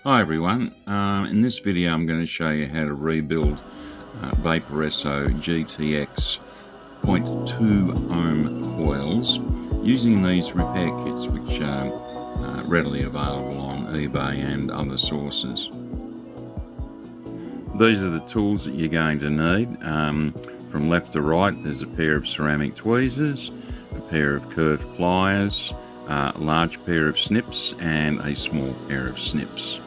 Hi everyone, in this video I'm going to show you how to rebuild Vaporesso GTX 0.2 ohm coils using these repair kits which are readily available on eBay and other sources. These are the tools that you're going to need. From left to right there's a pair of ceramic tweezers, a pair of curved pliers, a large pair of snips and a small pair of snips.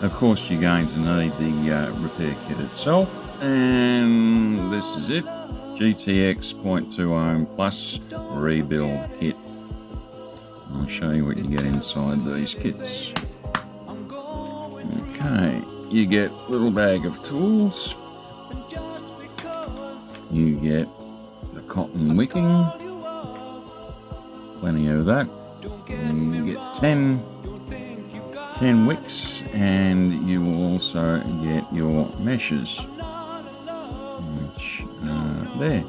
Of course you're going to need the repair kit itself, and this is it, GTX 0.2 ohm plus rebuild kit. I'll show you what you get inside these kits. Okay, you get a little bag of tools, you get the cotton wicking, plenty of that, and you get 10 wicks, and you will also get your meshes, which are there.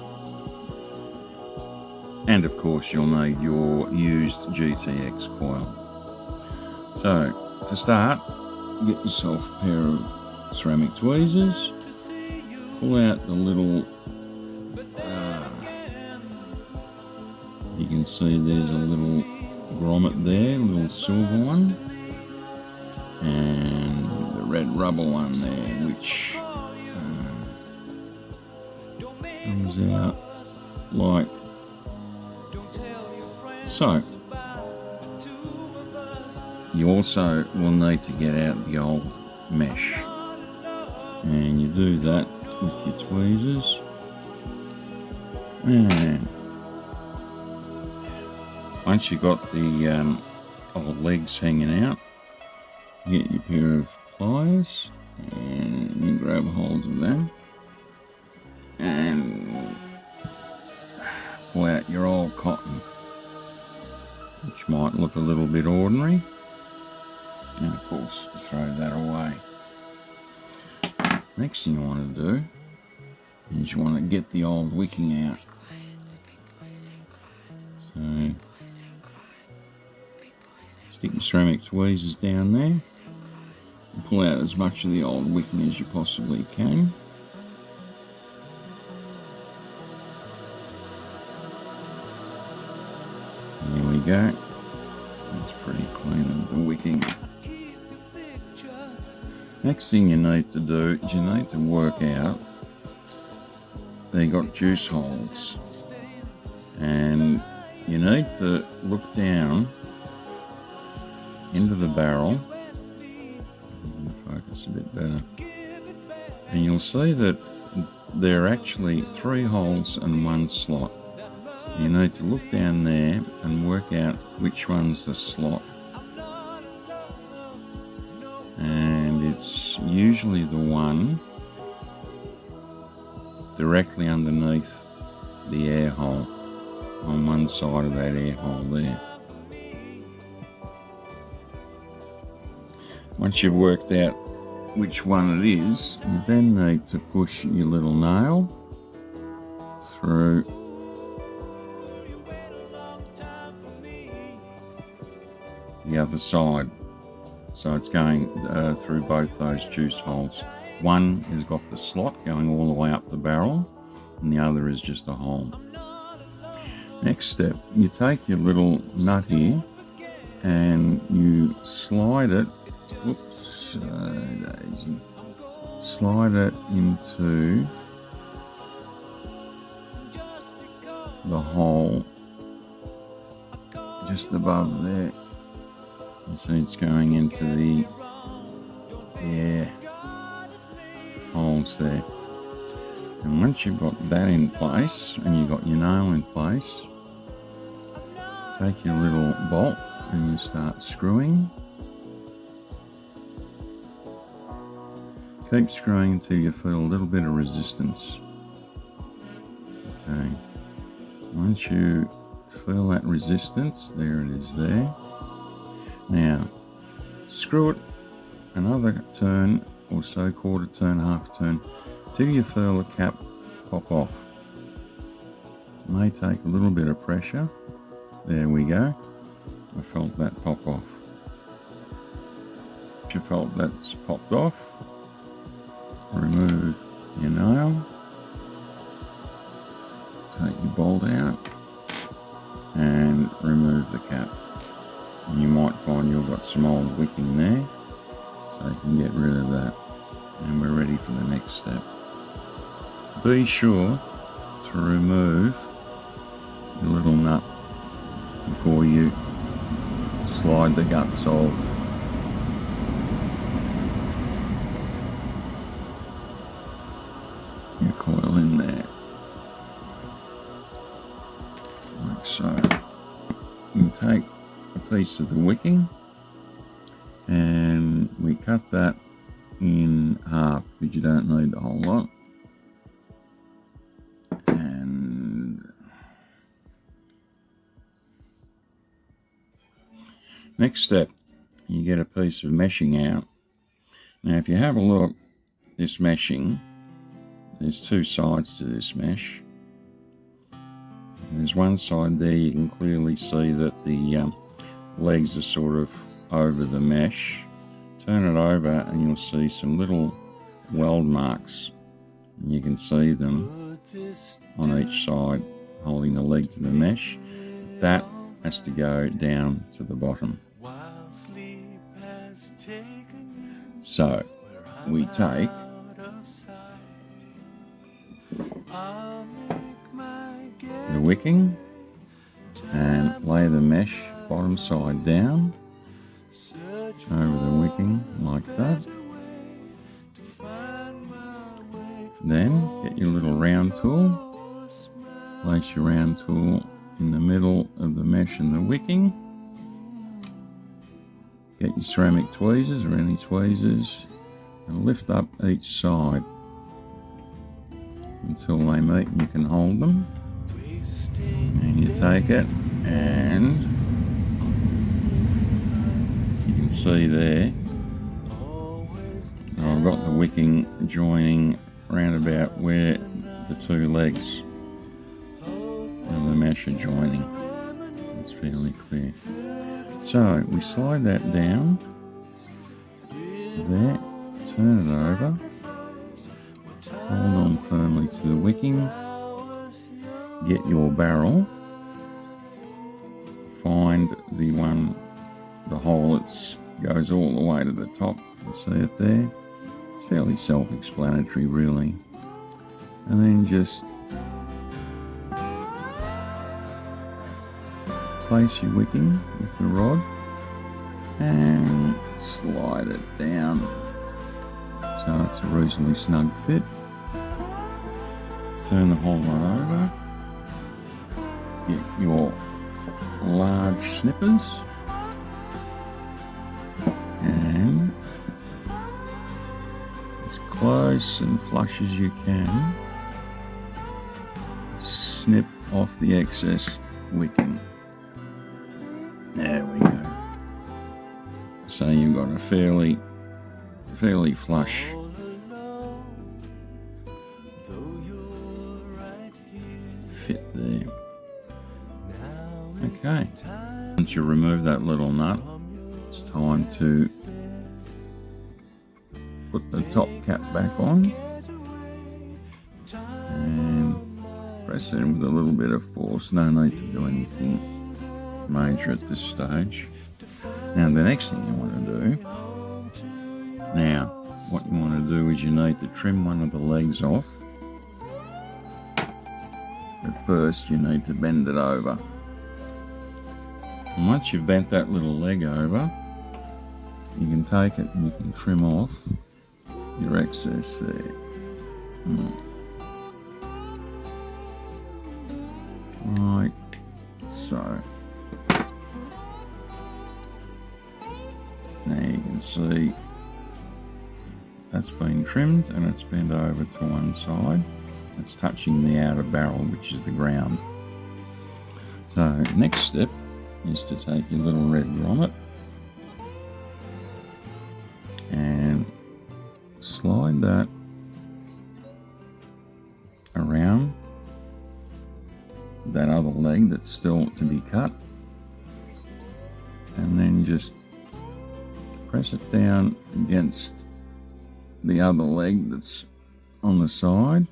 And of course you'll need your used GTX coil. So to start, get yourself a pair of ceramic tweezers, pull out the little, you can see there's a little grommet there, a little silver one, and the red rubber one there, which comes out like so. You also will need to get out the old mesh, and you do that with your tweezers, and once you've got the old legs hanging out, you get your pair of pliers and you grab hold of them and pull out your old cotton, which might look a little bit ordinary, and of course throw that away. Next thing you want to do is you want to get the old wicking out. So stick your ceramic tweezers down there and pull out as much of the old wicking as you possibly can. There we go. That's pretty clean of the wicking. Next thing you need to do is you need to work out, they got juice holes, and you need to look down into the barrel, focus a bit better, and you'll see that there are actually 3 holes and 1 slot. You need to look down there and work out which one's the slot, and it's usually the one directly underneath the air hole, on one side of that air hole there. Once you've worked out which one it is, you then need to push your little nail through the other side. So it's going through both those juice holes. One has got the slot going all the way up the barrel, and the other is just a hole. Next step, you take your little nut here and you slide it, whoops, daisy, slide it into the hole just above there. You see it's going into the air holes there. And once you've got that in place and you've got your nail in place, take your little bolt and you start screwing. Keep screwing until you feel a little bit of resistance. Okay. Once you feel that resistance, there it is there. Now, screw it another turn or so, quarter turn, half turn, till you feel the cap pop off. It may take a little bit of pressure. There we go. I felt that pop off. you felt that's popped off, remove your nail, take your bolt out and remove the cap. And you might find you've got some old wicking there, so you can get rid of that. And we're ready for the next step. Be sure to remove the little nut before you slide the guts of your coil in there, like so. You take a piece of the wicking and we cut that in half because you don't need the whole lot. And next step, you get a piece of meshing out. Now if you have a look, this meshing, there's two sides to this mesh. There's one side there you can clearly see that the legs are sort of over the mesh. Turn it over and you'll see some little weld marks. And you can see them on each side holding the leg to the mesh. That has to go down to the bottom. So we take the wicking and lay the mesh bottom side down over the wicking like that. Then get your little round tool, place your round tool in the middle of the mesh and the wicking. Get your ceramic tweezers or any tweezers and lift up each side until they meet and you can hold them. And you take it and you can see there I've got the wicking joining around about where the two legs of the mesh are joining. It's fairly clear. So we slide that down there, turn it over, hold on firmly to the wicking, get your barrel, find the hole that goes all the way to the top, you can see it there. It's fairly self-explanatory really. And then just place your wicking with the rod and slide it down so it's a reasonably snug fit. Turn the whole lot over. Get your large snippers and as close and flush as you can, snip off the excess wicking. There we go. So you've got a fairly flush fit there. Okay. Once you remove that little nut, it's time to put the top cap back on and press it in with a little bit of force. No need to do anything major at this stage. Now the next thing you want to do, what you want to do is you need to trim one of the legs off. But first you need to bend it over. And once you've bent that little leg over, you can take it and you can trim off your excess there. Like so. Now you can see that's been trimmed and it's bent over to one side. It's touching the outer barrel, which is the ground. So next step is to take your little red grommet and slide that around that other leg that's still to be cut, and then just press it down against the other leg that's on the side.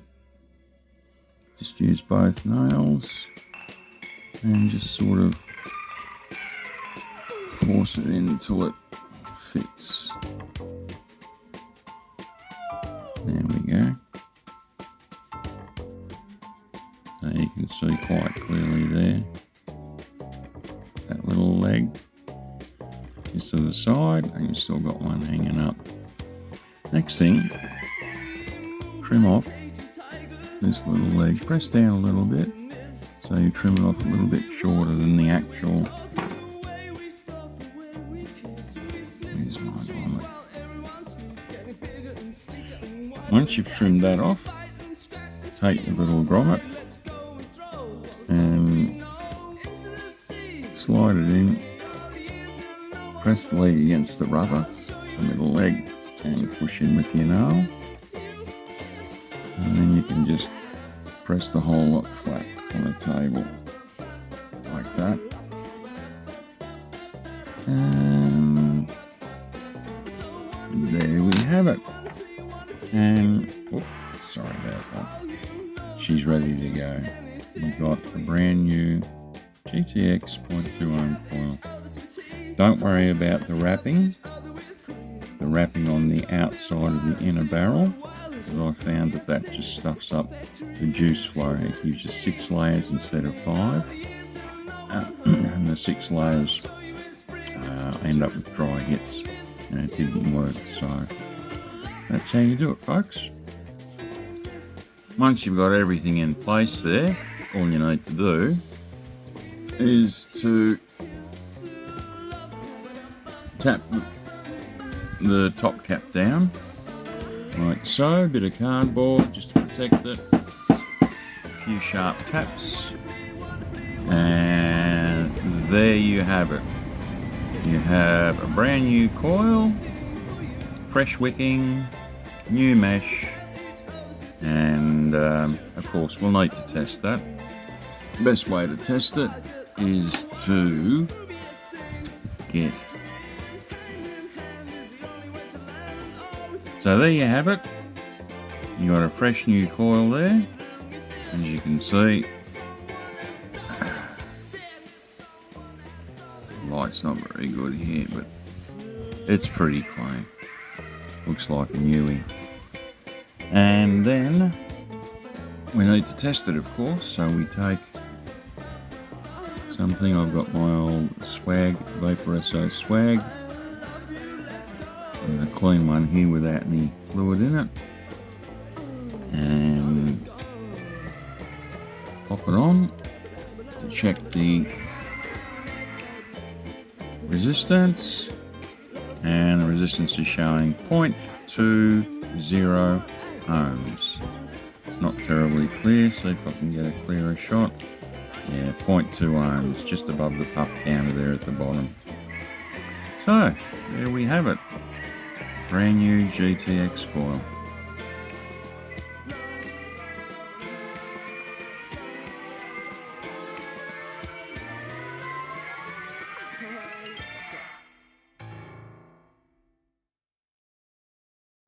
Just use both nails and just sort of force it in until it fits. There we go. So you can see quite clearly there. That little leg is to the side and you've still got one hanging up. Next thing, trim off this little leg. Press down a little bit so you trim it off a little bit shorter than the actual. Where's my grommet? Once you've trimmed that off, take your little grommet and slide it in. Press the leg against the rubber, the middle leg, and push in with your nail. And then you can just press the hole up flat on a table, like that. And there we have it. And, oops, sorry about that. She's ready to go. You've got a brand new GTX 0.2 ohm coil. Don't worry about the wrapping on the outside of the inner barrel, because I found that just stuffs up the juice flow. It gives you 6 layers instead of 5, and the 6 layers end up with dry hits, and it didn't work. So that's how you do it, folks. Once you've got everything in place there, all you need to do is to tap the top cap down, like so. A bit of cardboard just to protect it. A few sharp taps, and there you have it. You have a brand new coil, fresh wicking, new mesh, and of course we'll need to test that. The best way to test it is to get. So there you have it. You got a fresh new coil there, as you can see. The light's not very good here, but it's pretty clean. Looks like a newie. And then we need to test it, of course. So we take something. I've got my old swag, Vaporesso swag. A clean one here without any fluid in it, and pop it on to check the resistance, and the resistance is showing 0.20 ohms. It's not terribly clear, see if I can get a clearer shot. Yeah, 0.2 ohms, just above the puff counter there at the bottom. So there we have it. Brand new GTX coil.